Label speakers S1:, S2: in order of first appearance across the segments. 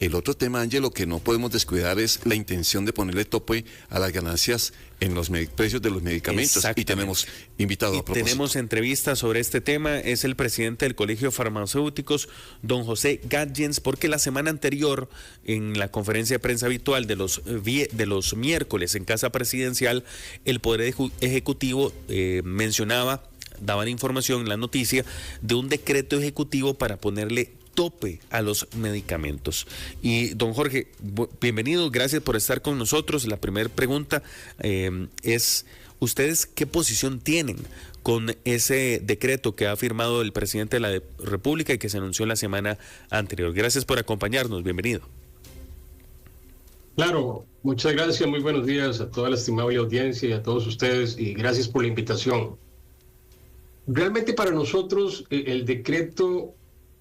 S1: El otro tema, Ángelo, que no podemos descuidar es la intención de ponerle tope a las ganancias en los precios de los medicamentos. Y tenemos invitado a propósito.
S2: Tenemos entrevistas sobre este tema, es el presidente del Colegio de Farmacéuticos, don José Gadjens, porque la semana anterior, en la conferencia de prensa habitual de los miércoles en Casa Presidencial, el Poder Ejecutivo daban información en la noticia de un decreto ejecutivo para ponerle tope a los medicamentos. Y don Jorge, bienvenido, gracias por estar con nosotros. La primera pregunta es, ¿ustedes qué posición tienen con ese decreto que ha firmado el presidente de la República y que se anunció la semana anterior? Gracias por acompañarnos, bienvenido.
S3: Claro, muchas gracias, muy buenos días a toda la estimable audiencia y a todos ustedes, y gracias por la invitación. Realmente para nosotros el decreto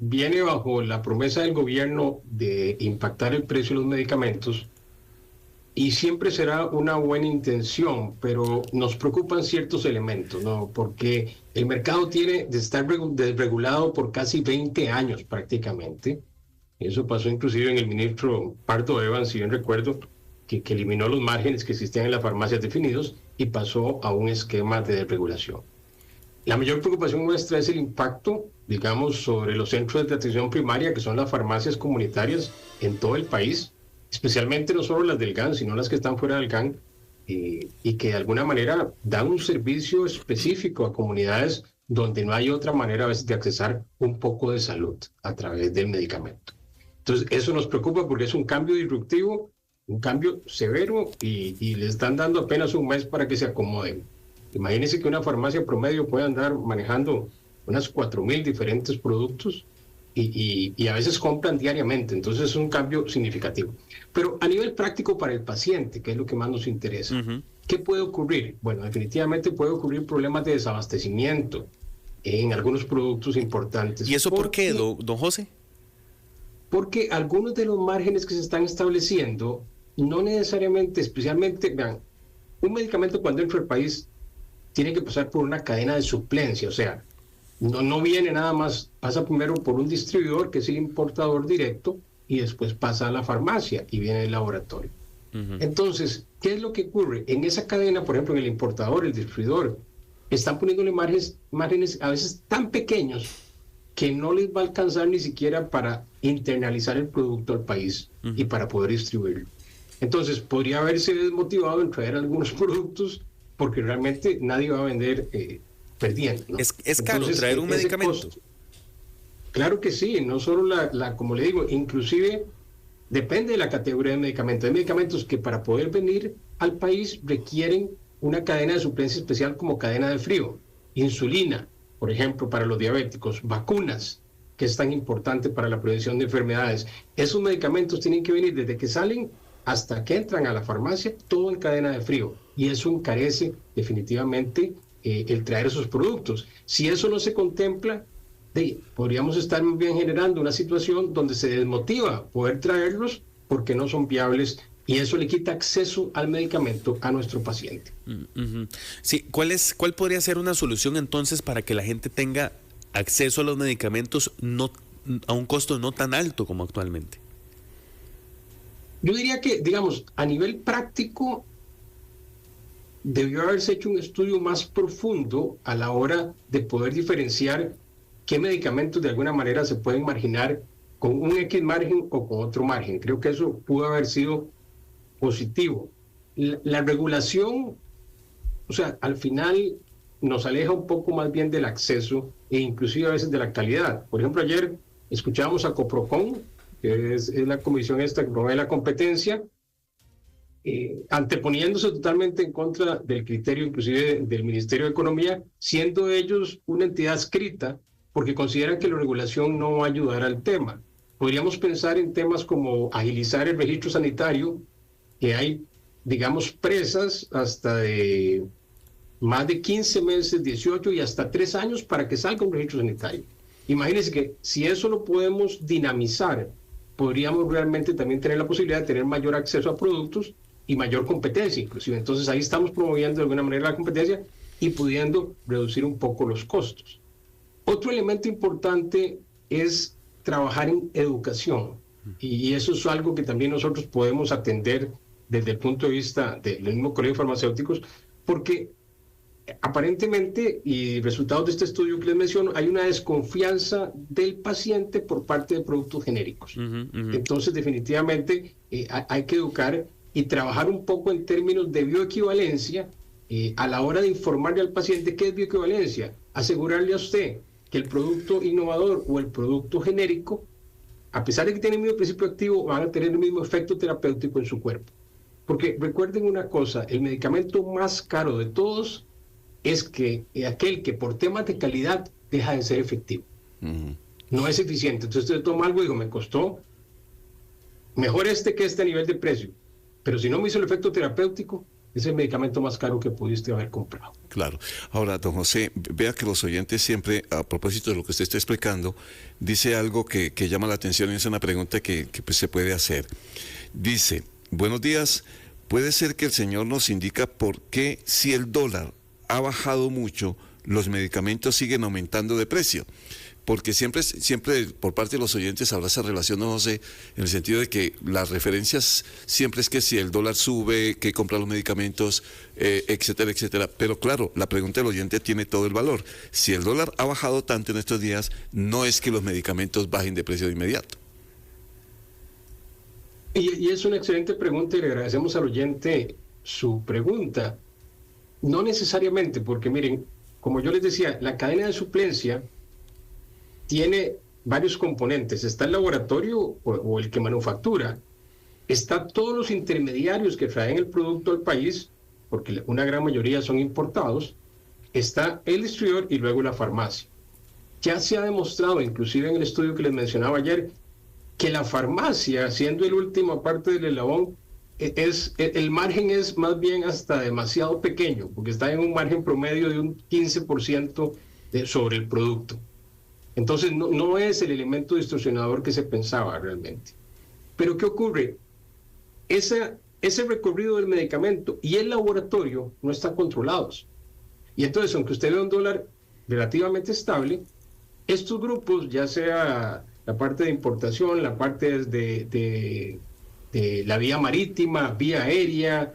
S3: viene bajo la promesa del gobierno de impactar el precio de los medicamentos y siempre será una buena intención, pero nos preocupan ciertos elementos, ¿no? Porque el mercado tiene de estar desregulado por casi 20 años prácticamente. Eso pasó inclusive en el ministro Pardo Evans, si bien recuerdo, que eliminó los márgenes que existían en las farmacias definidos y pasó a un esquema de desregulación. La mayor preocupación nuestra es el impacto, digamos, sobre los centros de atención primaria, que son las farmacias comunitarias en todo el país, especialmente no solo las del GAN, sino las que están fuera del GAN, y que de alguna manera dan un servicio específico a comunidades donde no hay otra manera a veces de accesar un poco de salud a través del medicamento. Entonces, eso nos preocupa porque es un cambio disruptivo, un cambio severo, y le están dando apenas un mes para que se acomoden. Imagínense que una farmacia promedio puede andar manejando unas 4,000 diferentes productos y a veces compran diariamente, entonces es un cambio significativo. Pero a nivel práctico para el paciente, que es lo que más nos interesa, ¿qué puede ocurrir? Bueno, definitivamente puede ocurrir problemas de desabastecimiento en algunos productos importantes.
S2: ¿Y eso por qué, don José?
S3: Porque algunos de los márgenes que se están estableciendo, no necesariamente, especialmente, vean, un medicamento cuando entra al país tiene que pasar por una cadena de suplencia, o sea, no viene nada más, pasa primero por un distribuidor que es el importador directo y después pasa a la farmacia y viene el laboratorio. Entonces, ¿qué es lo que ocurre? En esa cadena, por ejemplo, en el importador, el distribuidor, están poniéndole márgenes a veces tan pequeños que no les va a alcanzar ni siquiera para internalizar el producto al país y para poder distribuirlo. Entonces, podría haberse desmotivado en traer algunos productos porque realmente nadie va a vender perdiendo, ¿no?
S2: ¿Es caro entonces, traer un medicamento?
S3: Claro que sí, no solo como le digo, inclusive depende de la categoría de medicamentos. Hay medicamentos que para poder venir al país requieren una cadena de suplencia especial como cadena de frío, insulina, por ejemplo, para los diabéticos, vacunas, que es tan importante para la prevención de enfermedades. Esos medicamentos tienen que venir desde que salen hasta que entran a la farmacia, todo en cadena de frío, y eso encarece definitivamente el traer esos productos. Si eso no se contempla, podríamos estar bien generando una situación donde se desmotiva poder traerlos porque no son viables, y eso le quita acceso al medicamento a nuestro paciente.
S2: Sí, ¿cuál podría ser una solución entonces para que la gente tenga acceso a los medicamentos a un costo no tan alto como actualmente?
S3: Yo diría que, digamos, a nivel práctico, debió haberse hecho un estudio más profundo a la hora de poder diferenciar qué medicamentos de alguna manera se pueden marginar con un X margen o con otro margen. Creo que eso pudo haber sido positivo. La regulación, o sea, al final nos aleja un poco más bien del acceso e inclusive a veces de la calidad. Por ejemplo, ayer escuchábamos a Coprocon, que es la comisión esta que promueve la competencia, anteponiéndose totalmente en contra del criterio inclusive del Ministerio de Economía, siendo ellos una entidad adscrita porque consideran que la regulación no va a ayudar al tema. Podríamos pensar en temas como agilizar el registro sanitario, que hay, digamos, presas hasta de más de 15 meses, 18 y hasta 3 años para que salga un registro sanitario. Imagínense que si eso lo podemos dinamizar, podríamos realmente también tener la posibilidad de tener mayor acceso a productos y mayor competencia, inclusive. Entonces ahí estamos promoviendo de alguna manera la competencia y pudiendo reducir un poco los costos. Otro elemento importante es trabajar en educación. Y eso es algo que también nosotros podemos atender desde el punto de vista del mismo Colegio de Farmacéuticos, porque aparentemente, y resultados de este estudio que les menciono, hay una desconfianza del paciente por parte de productos genéricos. Entonces, definitivamente, hay que educar y trabajar un poco en términos de bioequivalencia a la hora de informarle al paciente qué es bioequivalencia. Asegurarle a usted que el producto innovador o el producto genérico, a pesar de que tienen el mismo principio activo, van a tener el mismo efecto terapéutico en su cuerpo. Porque recuerden una cosa, el medicamento más caro de todos es aquel que por temas de calidad deja de ser efectivo. No es eficiente. Entonces usted toma algo y digo, me costó mejor que este a nivel de precio. Pero si no me hizo el efecto terapéutico, es el medicamento más caro que pudiste haber comprado.
S1: Claro. Ahora, don José, vea que los oyentes siempre, a propósito de lo que usted está explicando, dice algo que llama la atención y es una pregunta que pues, se puede hacer. Dice, buenos días, ¿puede ser que el señor nos indica por qué si el dólar ha bajado mucho, los medicamentos siguen aumentando de precio? Porque siempre por parte de los oyentes habrá esa relación, don José, en el sentido de que las referencias siempre es que si el dólar sube, que compra los medicamentos, etcétera, etcétera. Pero claro, la pregunta del oyente tiene todo el valor. Si el dólar ha bajado tanto en estos días, no es que los medicamentos bajen de precio de inmediato.
S3: Y es una excelente pregunta y le agradecemos al oyente su pregunta. No necesariamente, porque miren, como yo les decía, la cadena de suplencia tiene varios componentes. Está el laboratorio o el que manufactura. Está todos los intermediarios que traen el producto al país, porque una gran mayoría son importados. Está el distribuidor y luego la farmacia. Ya se ha demostrado, inclusive en el estudio que les mencionaba ayer, que la farmacia, siendo el último parte del eslabón, el margen es más bien hasta demasiado pequeño, porque está en un margen promedio de un 15% sobre el producto. Entonces no es el elemento distorsionador que se pensaba realmente. Pero ¿qué ocurre? Ese recorrido del medicamento y el laboratorio no están controlados. Y entonces, aunque usted vea un dólar relativamente estable, estos grupos, ya sea la parte de importación, la parte de la vía marítima, vía aérea,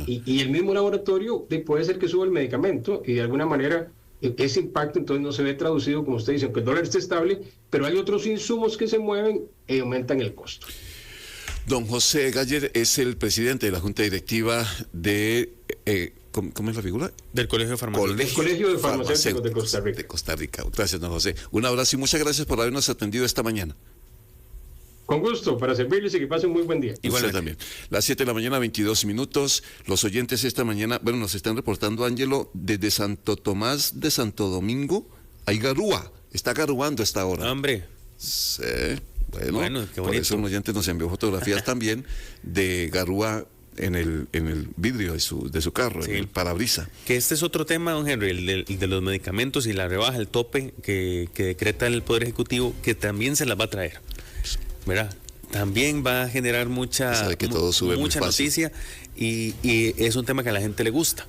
S3: y el mismo laboratorio, puede ser que suba el medicamento y de alguna manera ese impacto entonces no se ve traducido, como usted dice, aunque el dólar esté estable, pero hay otros insumos que se mueven y aumentan el costo.
S1: Don José Galler es el presidente de la Junta Directiva de... ¿Cómo es la figura?
S2: Del Colegio de Farmacéuticos.
S3: Colegio de Farmacéuticos de Costa Rica.
S1: De Costa Rica. Gracias, don José. Un abrazo y muchas gracias por habernos atendido esta mañana.
S3: Con gusto, para servirles y que pasen muy buen día.
S1: Igual también. Las 7 de la mañana, 22 minutos. Los oyentes esta mañana, bueno, nos están reportando, Ángelo, desde Santo Tomás de Santo Domingo. Hay garúa. Está garuando a esta hora.
S2: Hombre.
S1: Sí. Bueno, qué bonito. Por eso un oyente nos envió fotografías también de garúa en el vidrio de su carro, sí, en el parabrisa.
S2: Que este es otro tema, don Henry, el de los medicamentos y la rebaja, el tope que decreta el Poder Ejecutivo, que también se las va a traer. ¿Verdad? También va a generar mucha noticia y es un tema que a la gente le gusta.